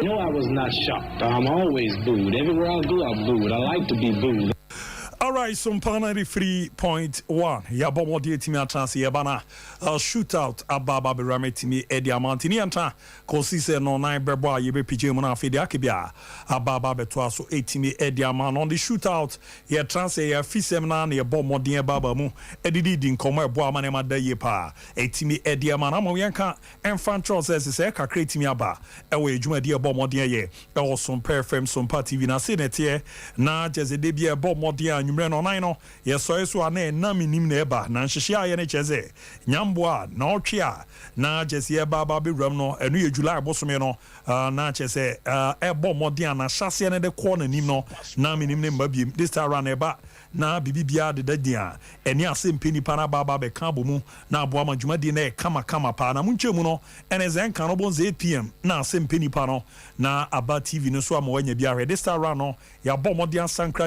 No, I was not shocked. I'm always booed. Everywhere I go, I'm booed. I like to be booed. All right, Sompa 93.1. Yabo modi etimi atranse yebana. Shootout ababa berame timi edi amantini anta. Kosi se no nine bebo yebe pije mu na afede akebia. Ababa beto aso etimi edi aman on the shootout. Ye transe ye fisem na na yebo modi baba mu. Edidi di nkomo ebo amane ma da ye pa. Etimi edi aman amo yenka enfantro se ka create aba. Ewe ejuma di yebo modi ye. Ewo Sompa FM Sompa TV na se netie na jeze de bi yebo modi anwumre no nan no ye so ana na minim na eba na nhihye aye ne cheze nyamboa na otwe a na jese ye baba bewram no enu ye July bosome no na chese ebo modern na hyase ne de ko na nim no na minim ne mbabiem this time around eba na bibibia de dadia eni asem nipa na baba be kan bomu na aboa madwumadi na kama pa na munchemu no ene zen kan no bonze 8 pm na asem nipa no na aba TV no so amawanya bia this time around no ya bo modern sankra